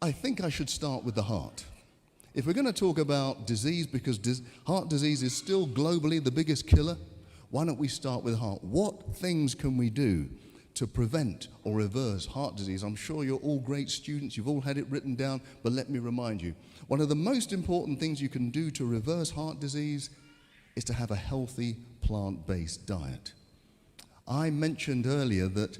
I think I should start with the heart. If we're going to talk about disease, because heart disease is still globally the biggest killer, why don't we start with heart? What things can we do to prevent or reverse heart disease? I'm sure you're all great students, you've all had it written down, but let me remind you, one of the most important things you can do to reverse heart disease is to have a healthy plant-based diet. I mentioned earlier that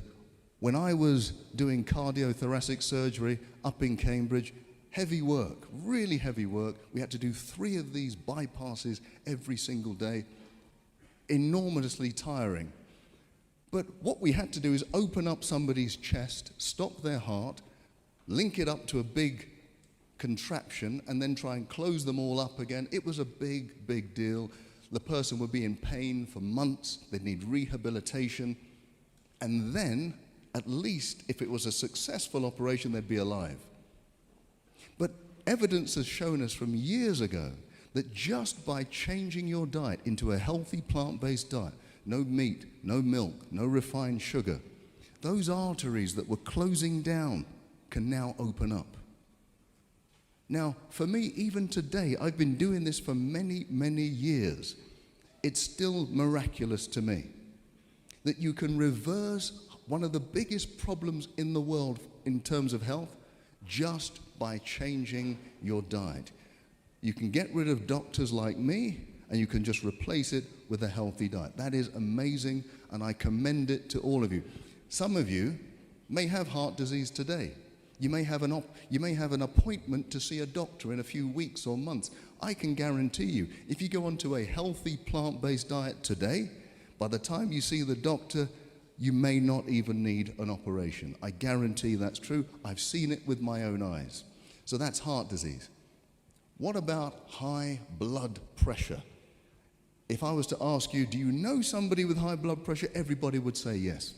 when I was doing cardiothoracic surgery up in Cambridge, heavy work, really heavy work. We had to do 3 of these bypasses every single day, enormously tiring. But what we had to do is open up somebody's chest, stop their heart, link it up to a big contraption, and then try and close them all up again. It was a big, big deal. The person would be in pain for months. They'd need rehabilitation. And then, at least if it was a successful operation, they'd be alive. But evidence has shown us from years ago that just by changing your diet into a healthy plant-based diet, no meat, no milk, no refined sugar, those arteries that were closing down can now open up. Now, for me, even today, I've been doing this for many, many years. It's still miraculous to me that you can reverse one of the biggest problems in the world in terms of health just by changing your diet. You can get rid of doctors like me, and you can just replace it with a healthy diet. That is amazing, and I commend it to all of you. Some of you may have heart disease today. You may have an appointment to see a doctor in a few weeks or months. I can guarantee you, if you go onto a healthy plant-based diet today, by the time you see the doctor, you may not even need an operation. I guarantee that's true. I've seen it with my own eyes. So that's heart disease. What about high blood pressure? If I was to ask you, do you know somebody with high blood pressure? Everybody would say yes.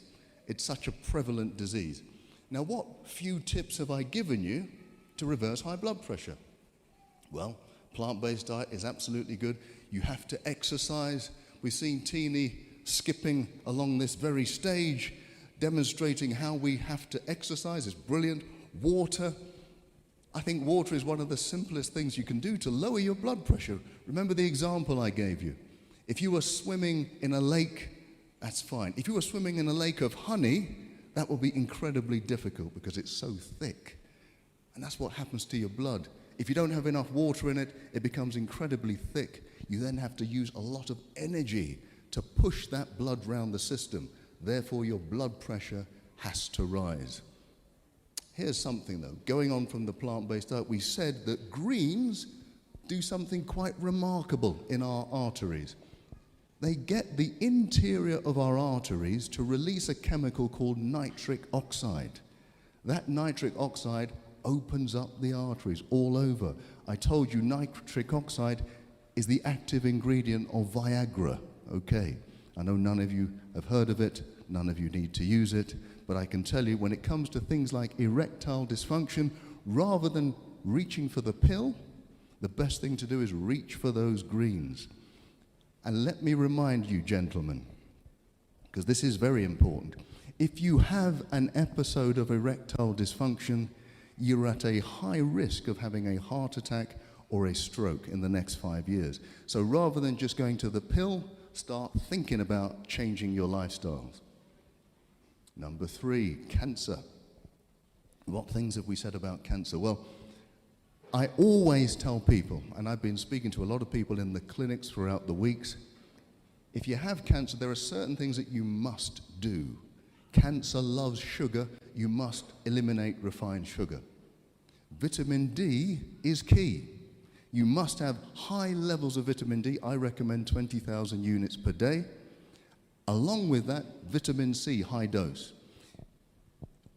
It's such a prevalent disease. Now, what few tips have I given you to reverse high blood pressure? Well, plant-based diet is absolutely good. You have to exercise. We've seen Teeny skipping along this very stage, demonstrating how we have to exercise. It's brilliant. Water. I think water is one of the simplest things you can do to lower your blood pressure. Remember the example I gave you. If you were swimming in a lake, that's fine. If you were swimming in a lake of honey, that will be incredibly difficult because it's so thick. And that's what happens to your blood. If you don't have enough water in it, it becomes incredibly thick. You then have to use a lot of energy to push that blood round the system. Therefore, your blood pressure has to rise. Here's something though, going on from the plant-based diet, we said that greens do something quite remarkable in our arteries. They get the interior of our arteries to release a chemical called nitric oxide. That nitric oxide opens up the arteries all over. I told you nitric oxide is the active ingredient of Viagra. Okay, I know none of you have heard of it, none of you need to use it, but I can tell you when it comes to things like erectile dysfunction, rather than reaching for the pill, the best thing to do is reach for those greens. And let me remind you, gentlemen, because this is very important, if you have an episode of erectile dysfunction, you're at a high risk of having a heart attack or a stroke in the next 5 years. So rather than just going to the pill, start thinking about changing your lifestyles. Number 3, cancer. What things have we said about cancer? Well, I always tell people, and I've been speaking to a lot of people in the clinics throughout the weeks, if you have cancer, there are certain things that you must do. Cancer loves sugar. You must eliminate refined sugar. Vitamin D is key. You must have high levels of vitamin D. I recommend 20,000 units per day. Along with that, vitamin C, high dose.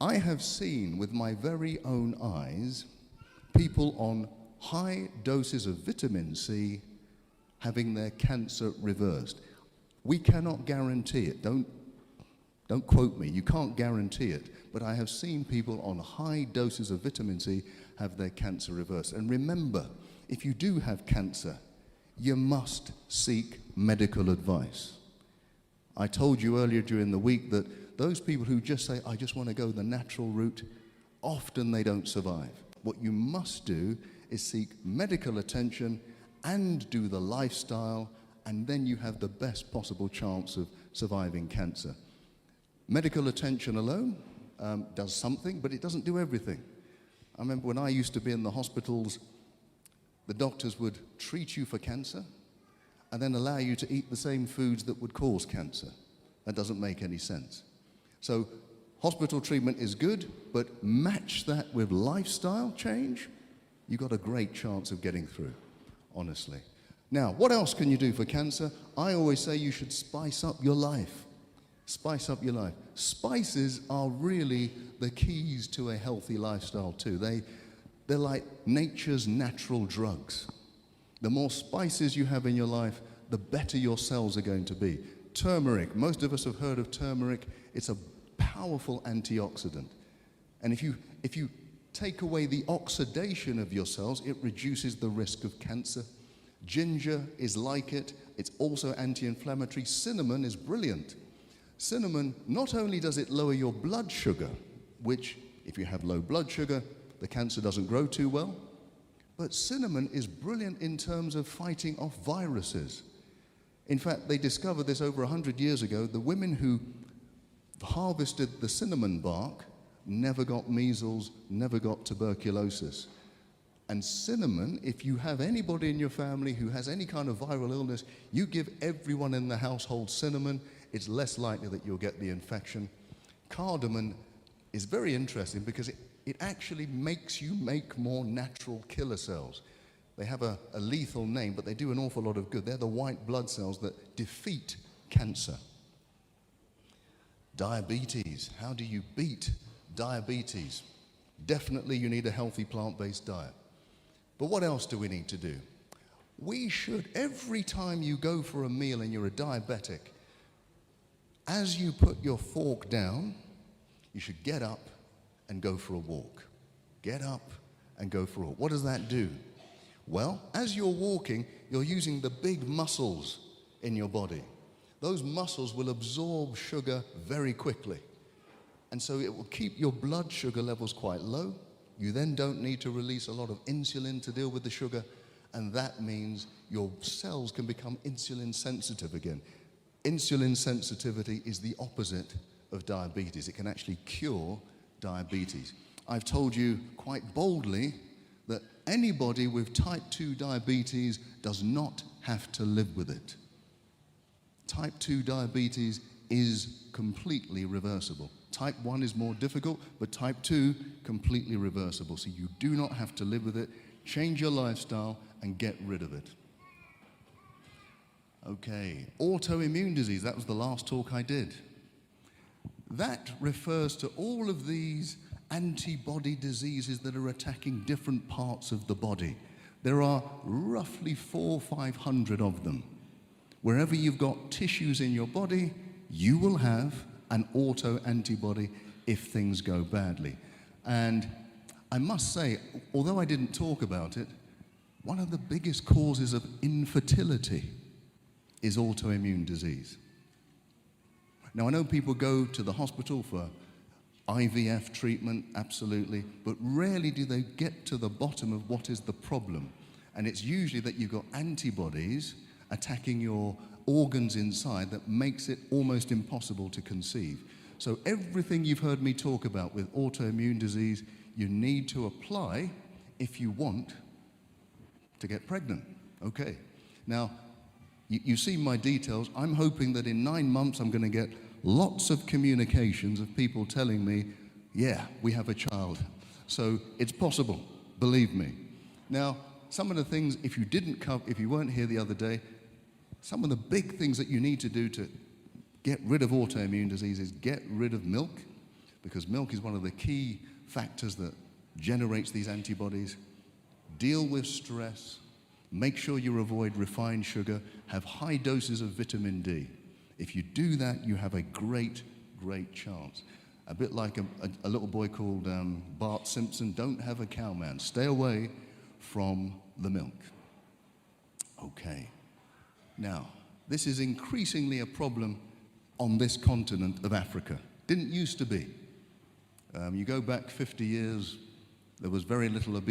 I have seen with my very own eyes people on high doses of vitamin C having their cancer reversed. We cannot guarantee it. Don't quote me. You can't guarantee it. But I have seen people on high doses of vitamin C have their cancer reversed. And remember, if you do have cancer, you must seek medical advice. I told you earlier during the week that those people who just say, I just want to go the natural route, often they don't survive. What you must do is seek medical attention and do the lifestyle, and then you have the best possible chance of surviving cancer. Medical attention alone does something, but it doesn't do everything. I remember when I used to be in the hospitals, the doctors would treat you for cancer and then allow you to eat the same foods that would cause cancer. That doesn't make any sense. So hospital treatment is good, but match that with lifestyle change, you've got a great chance of getting through, honestly. Now, what else can you do for cancer? I always say you should spice up your life. Spice up your life. Spices are really the keys to a healthy lifestyle too. They're like nature's natural drugs. The more spices you have in your life, the better your cells are going to be. Turmeric, most of us have heard of turmeric. It's a powerful antioxidant. And if you take away the oxidation of your cells, it reduces the risk of cancer. Ginger is like it. It's also anti-inflammatory. Cinnamon is brilliant. Cinnamon, not only does it lower your blood sugar, which if you have low blood sugar, the cancer doesn't grow too well, but cinnamon is brilliant in terms of fighting off viruses. In fact, they discovered this over 100 years ago. The women who harvested the cinnamon bark never got measles, never got tuberculosis. And cinnamon, if you have anybody in your family who has any kind of viral illness, you give everyone in the household cinnamon, it's less likely that you'll get the infection. Cardamom is very interesting because it actually makes you make more natural killer cells. They have a lethal name, but they do an awful lot of good. They're the white blood cells that defeat cancer. Diabetes. How do you beat diabetes? Definitely you need a healthy plant-based diet. But what else do we need to do? We should, every time you go for a meal and you're a diabetic, as you put your fork down, you should get up and go for a walk. Get up and go for a walk. What does that do? Well, as you're walking, you're using the big muscles in your body. Those muscles will absorb sugar very quickly. And so it will keep your blood sugar levels quite low. You then don't need to release a lot of insulin to deal with the sugar. And that means your cells can become insulin sensitive again. Insulin sensitivity is the opposite of diabetes. It can actually cure diabetes. I've told you quite boldly that anybody with type 2 diabetes does not have to live with it. Type 2 diabetes is completely reversible. Type 1 is more difficult, but type 2, completely reversible. So you do not have to live with it. Change your lifestyle and get rid of it. Okay, autoimmune disease, that was the last talk I did. That refers to all of these antibody diseases that are attacking different parts of the body. There are roughly 400 or 500 of them. Wherever you've got tissues in your body, you will have an autoantibody if things go badly. And I must say, although I didn't talk about it, one of the biggest causes of infertility is autoimmune disease. Now, I know people go to the hospital for IVF treatment, absolutely, but rarely do they get to the bottom of what is the problem. And it's usually that you've got antibodies attacking your organs inside that makes it almost impossible to conceive. So everything you've heard me talk about with autoimmune disease, you need to apply if you want to get pregnant. Okay. Now, you see my details. I'm hoping that in 9 months I'm going to get lots of communications of people telling me, yeah, we have a child. So it's possible, believe me. Now, some of the things, if you weren't here the other day, some of the big things that you need to do to get rid of autoimmune disease is get rid of milk, because milk is one of the key factors that generates these antibodies. Deal with stress. Make sure you avoid refined sugar. Have high doses of vitamin D. If you do that, you have a great, great chance. A bit like a little boy called Bart Simpson, don't have a cow man. Stay away from the milk. Okay. Now, this is increasingly a problem on this continent of Africa. Didn't used to be. You go back 50 years, There was very little obesity.